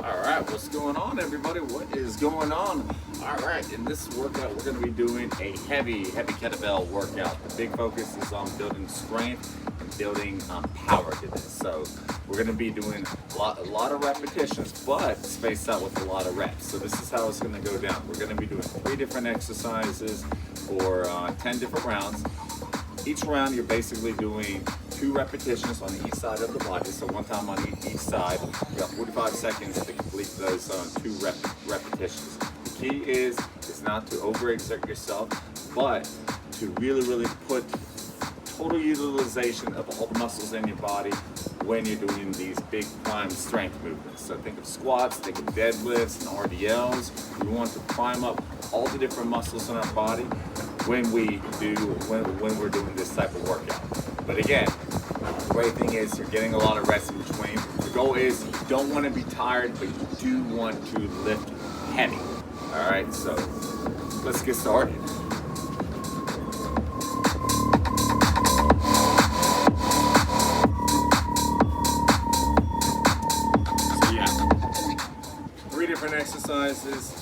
All right, what's going on, everybody? What is going on? All right, in this workout, we're going to be doing a heavy kettlebell workout. The big focus is on building strength and building power to this. So we're going to be doing a lot of repetitions, but spaced out with a lot of reps. So this is how it's going to go down. We're going to be doing 3 different exercises for 10 different rounds. Each round, you're basically doing 2 repetitions on each side of the body. So one time on each side. You got 45 seconds to complete those 2 repetitions. The key is not to overexert yourself, but to really put total utilization of all the muscles in your body when you're doing these big prime strength movements. So think of squats, think of deadlifts and RDLs. We want to prime up all the different muscles in our body when we're doing this type of workout. But again, the great thing is you're getting a lot of rest in between. The goal is you don't want to be tired, but you do want to lift heavy. All right, so let's get started. So yeah, 3 different exercises,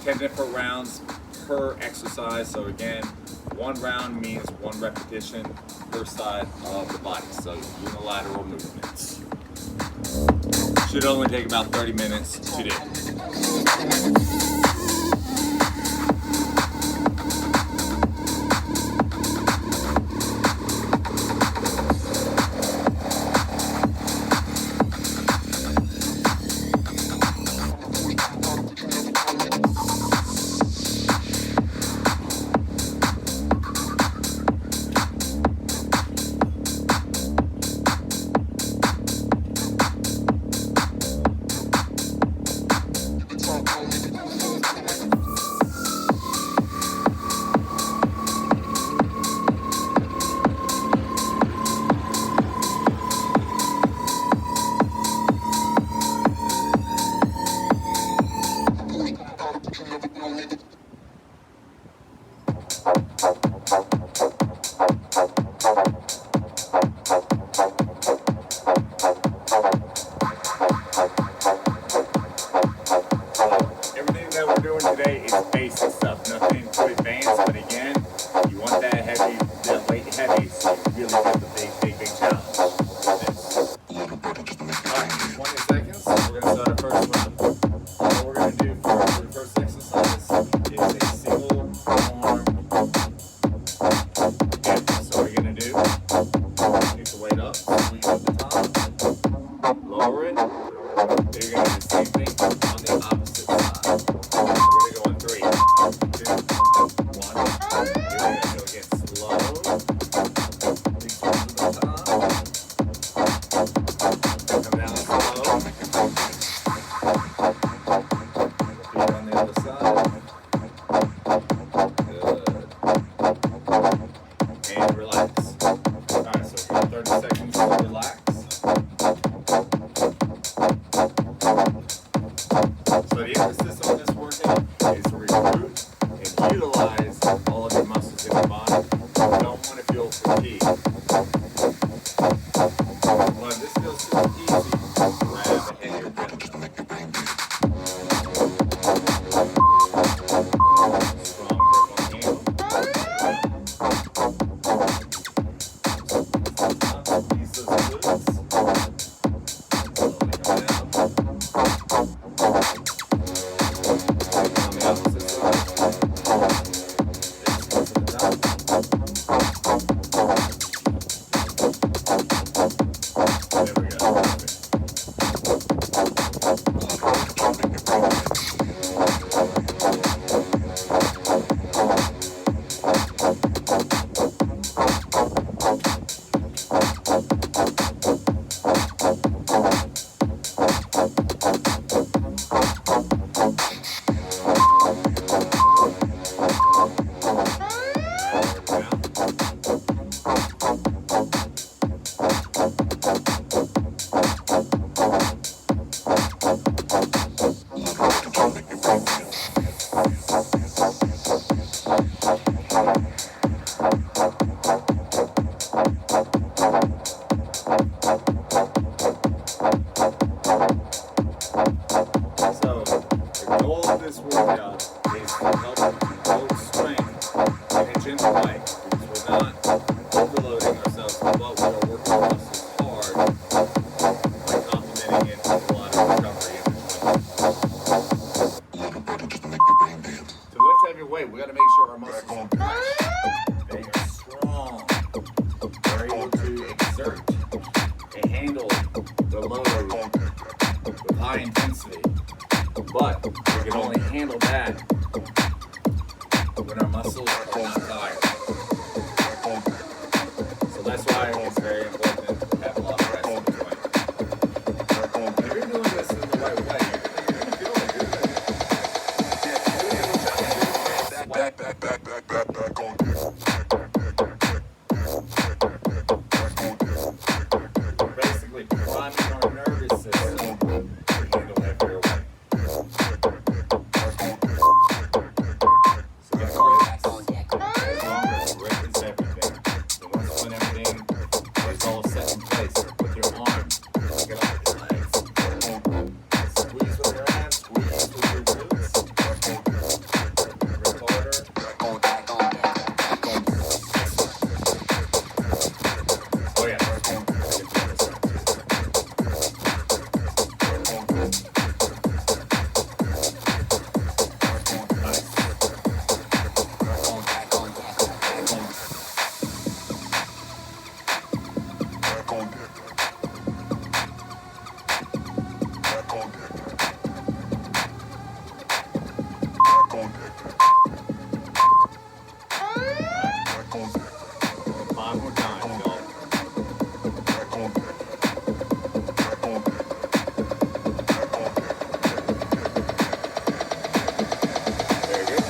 10 different rounds per exercise. So again, 1 round means 1 repetition per side of the body. So unilateral movements. Should only take about 30 minutes to do. Everything that we're doing today is basic stuff, nothing too advanced, but again, you want that weight heavy, so you really get the big challenge with this. Alright, 20 seconds, we're going to start our first round. What we're going to do for the first exercise is a single arm deadlift. So what we're going to do, pick the weight up, swing up the top, lower it. Then you're going to do the same thing on the opposite side. We're going to go in 3, 2, 1. Here we go. So again, slow. Big swings to the top. Come down slow. Feet on the other side. Good. And relax. Alright, so we got 30 seconds to relax. So the emphasis on this workout is workout is to help build strength in a gentle way. Because we're not overloading ourselves, but we are working our muscles hard by complementing it with a lot of recovery in between. To lift heavy weight, we got to make sure our muscles are fresh, they are strong, they're able to exert and handle the load with high intensity. But we can only handle that when our muscles are not tired. So that's why it's very important to have a lot of rest in between. If you're doing this in the right way, you're going to feel like you're good. Basically, priming our nervous system to handle heavier weight. So get relaxed. As long as grip is everything. So once when everything is all set in place, with your arms, get off your legs. Squeeze with your hands, squeeze with your glutes. Grip harder. Oh yeah. Five more times, y'all. Very good.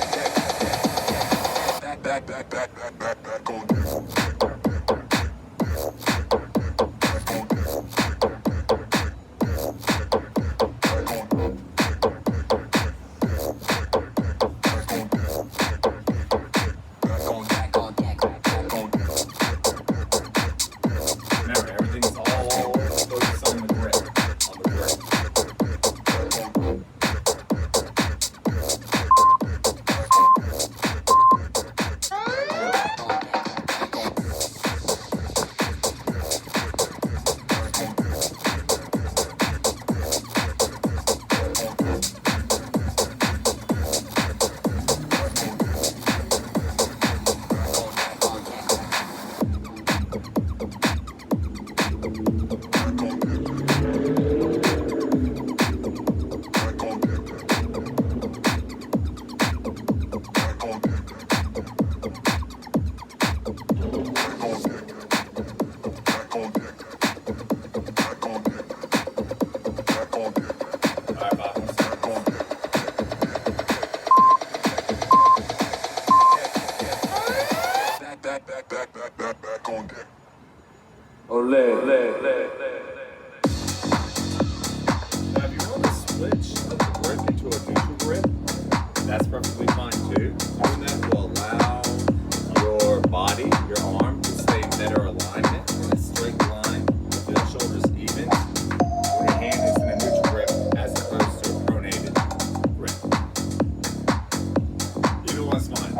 Remember, everything's all focused on the grip. Ole. Now, if you want to switch the grip into a neutral grip, that's perfectly fine too. Doing that will allow your body, your arm, to stay in better alignment in a straight line with your shoulders even. When your hand is in a neutral grip as opposed to a pronated grip. Either one's fine.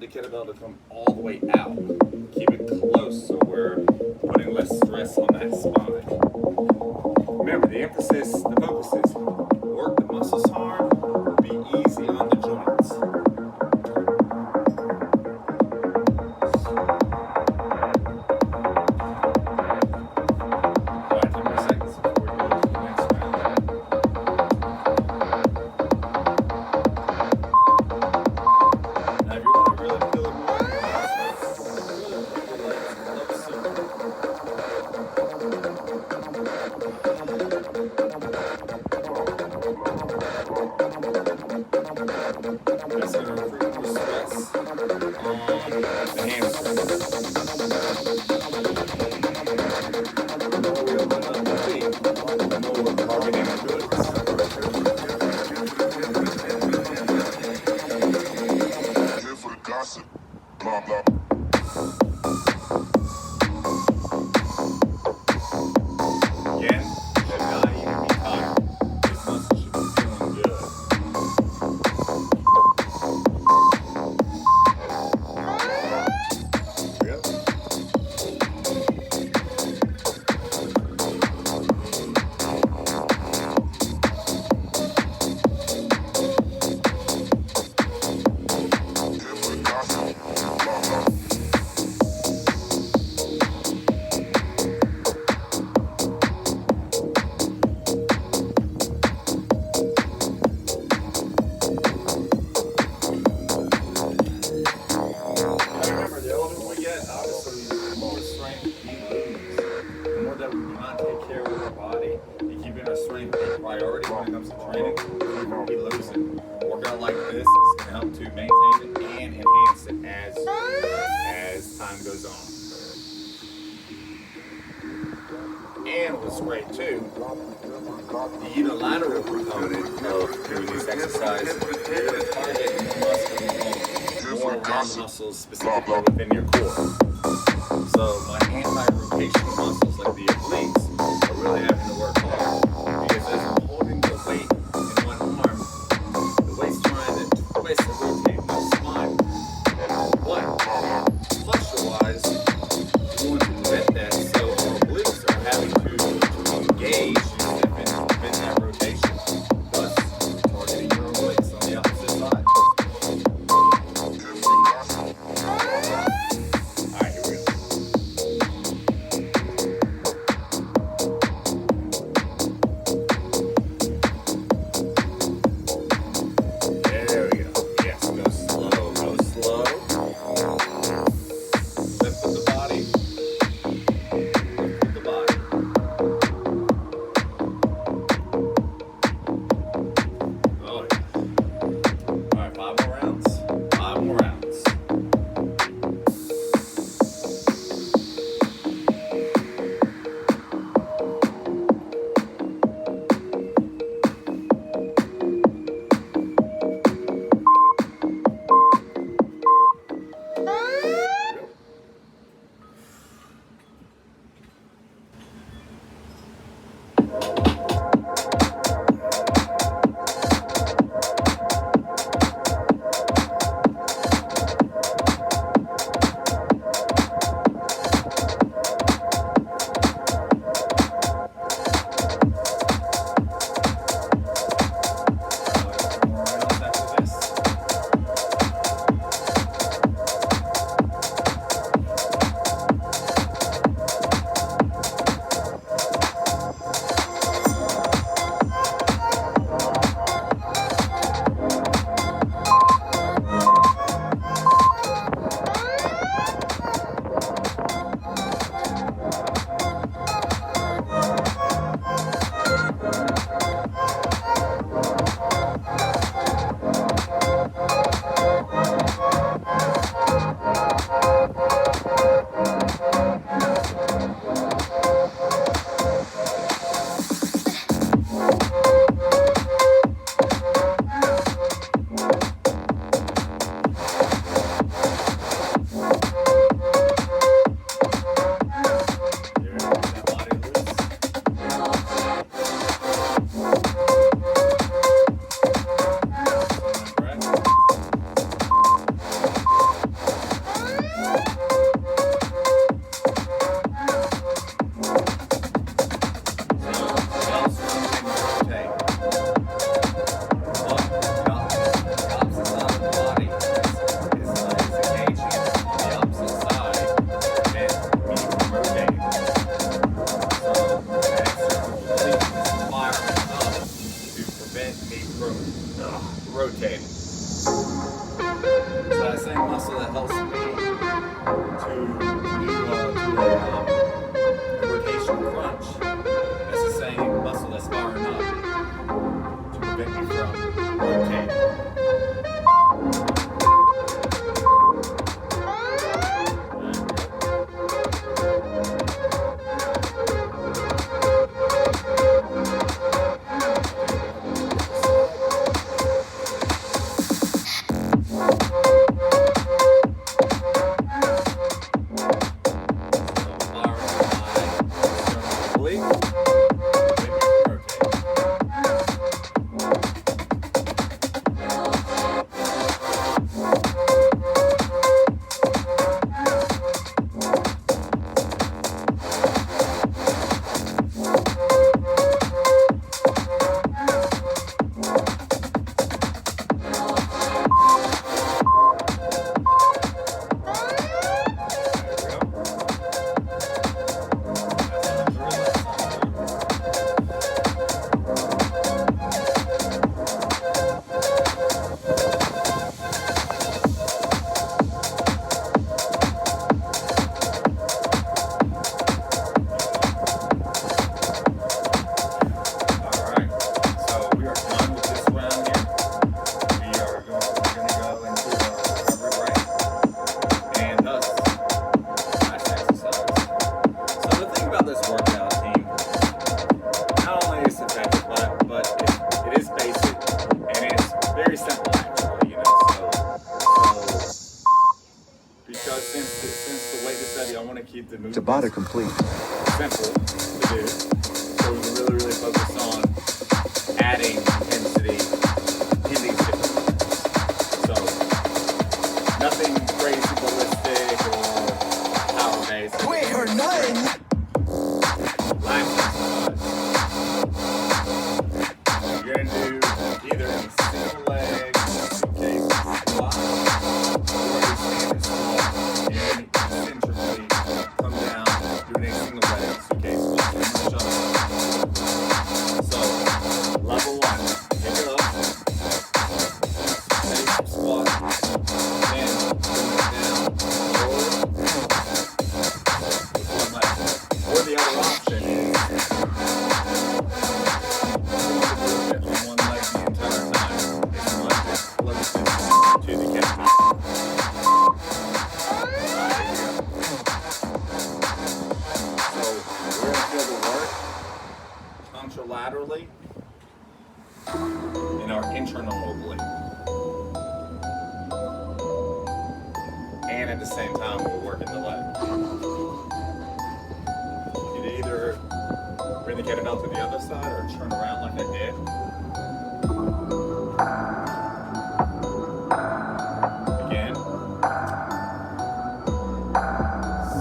the kettlebell to come all the way out. Keep it close so we're putting less stress on that spine. Remember, the focus is work the muscles hard, be easy on the joints. All right, 10 more seconds before we go to the next round. Now, if you want to really feel it more, really bring your legs close. That's going to improve the stress on the hamstrings. The more we open up the feet, the more we're targeting the glutes. Here for the gossip, blah blah. Again, should not even be tired. This muscle should be feeling good. Yep. Here for the gossip, blah blah. Remember, the older we get, obviously, the more strength we lose. The more that we do not take care of our body and keeping our strength a priority when it comes to training, we lose it. Workout like this is going to help to maintain it and enhance it as time goes on. And what's great too, the unilateral component of doing these exercises, you're going to target more muscles specifically within your core. So my anti-rotation muscles like the obliques are really having to work hard because as I'm holding the weight in one arm, the weight's trying to twist and rotate my spine. But posture-wise, we want to prevent that, so our obliques are having to engage and prevent that rotation, thus targeting your obliques on the opposite side. Here for the gossip, blah blah. All right, here we go. from rotating. So that same muscle that helps me to do a rotational crunch, that's the same muscle that's firing up to prevent me from rotating. Tabata complete. Simple to do. So we can really focus on adding intensity in these different movements. So nothing crazy ballistic or power based. Wait, or none. Last exercise. You're gonna do either a single leg suitcase squat or a standing squat and eccentrically come down doing a single leg suitcase squat. So level 1, pick it up, take squat, then bring it down, lower with one leg. Or the other option is on one leg the entire time. If you want this closest to the kettlebell. So we're going to feel the work contralaterally in our internal oblique. And at the same time, we're working the leg. You can either bring the kettlebell to the other side or turn around like I did. Again,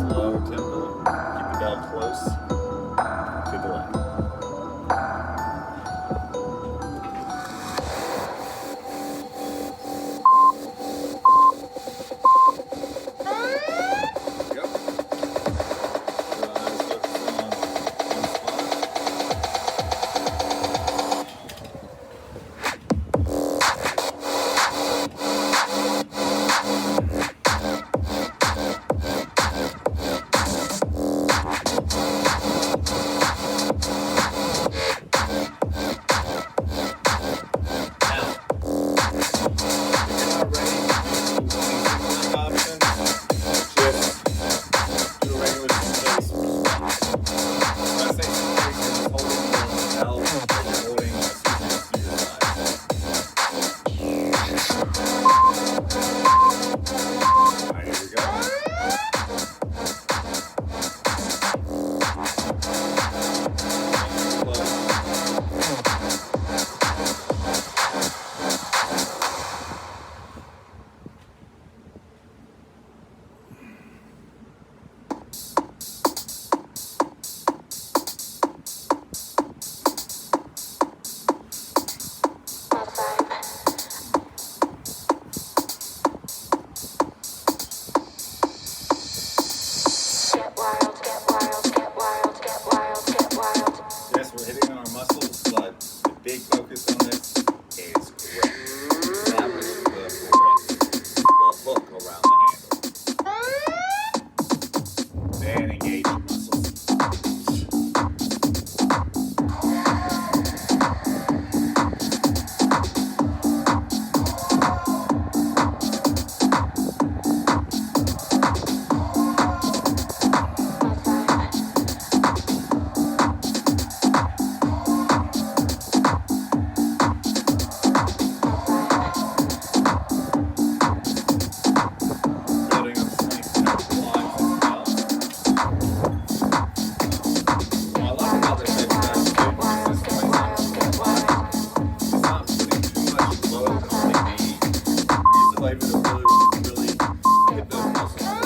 slow tempo. Keep the bell close to the leg. Yep. Just focus on one spot. Yes, we're hitting on our muscles, but the big focus on this is flavor to really get those muscles grounded.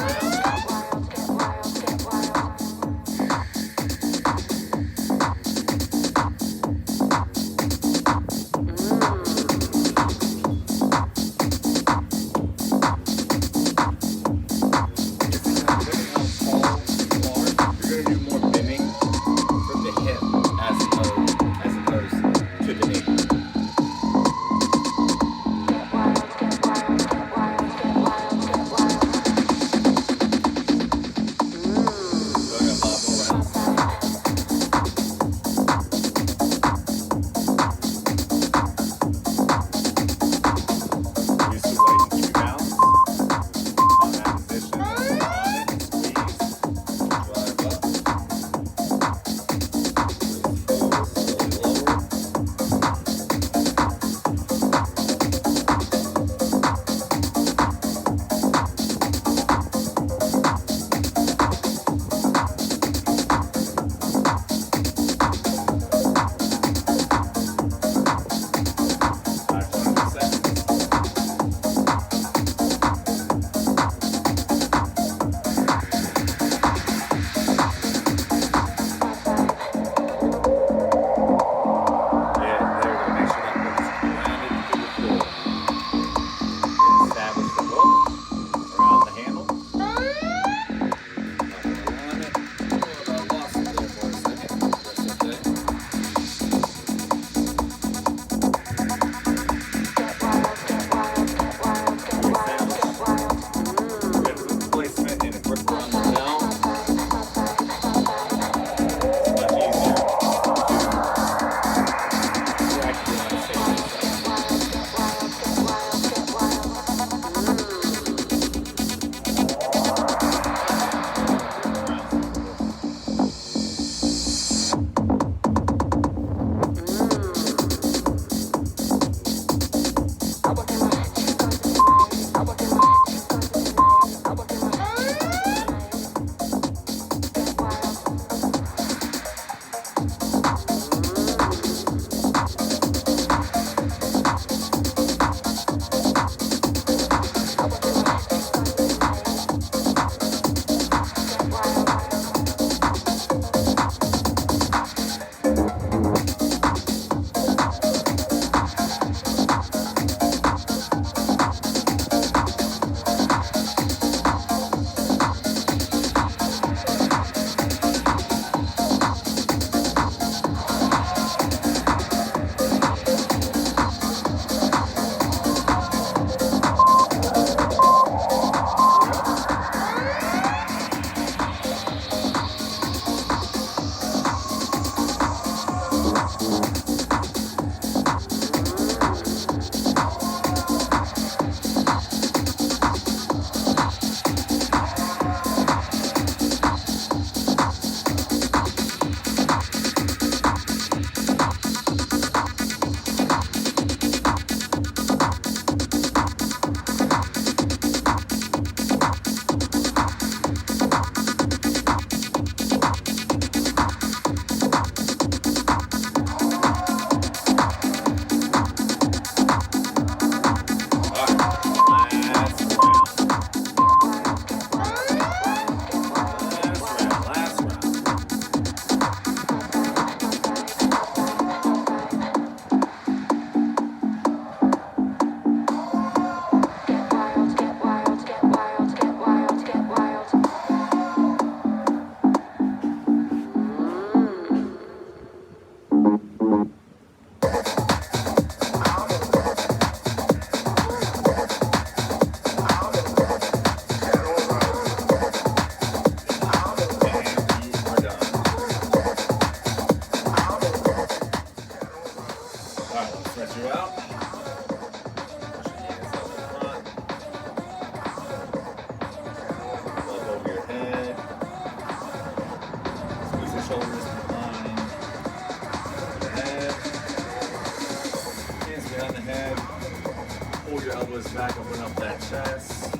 Elbows back, open up that chest.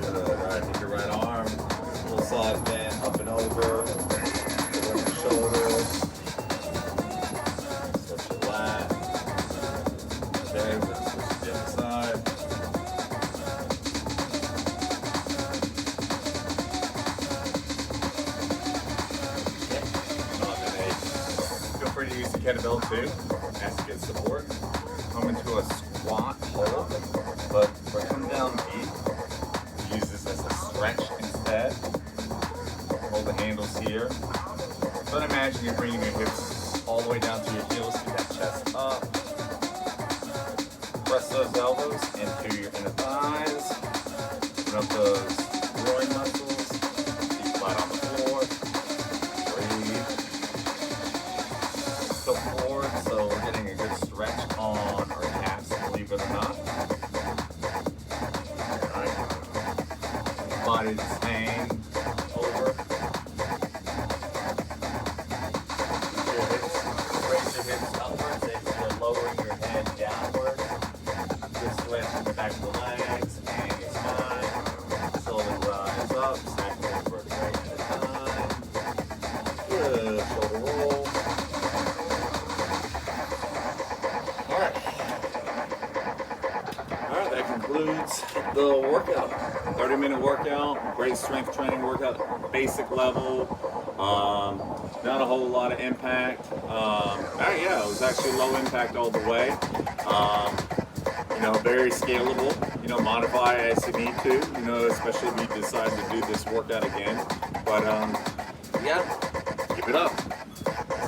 Good. Alright, take your right arm, little side bend, up and over. Over your shoulders. Stretch your lat. kettlebell too, has to get support. Come into a squat hold, but we're coming down deep. Use this as a stretch instead. Hold the handles here. But imagine you're bringing your hips all the way down to your heels, keep that chest up. Press those elbows into your inner thighs. Open up those groin muscles. Feet flat on the floor. Breathe. Go forward, so we're getting a good stretch on our calves, believe it or not. Alright. Body just hang over. Raise your hips upwards as you're lowering your head downward. Good stretch in the back of the legs and your spine. Slowly rise up, stack one vertebrae at a time. Good shoulder roll. Alright, that concludes the workout. 30-minute workout, great strength training workout, basic level. Not a whole lot of impact. Yeah, it was actually low impact all the way. Very scalable. Modify as you need to. Especially if you decide to do this workout again. But yeah.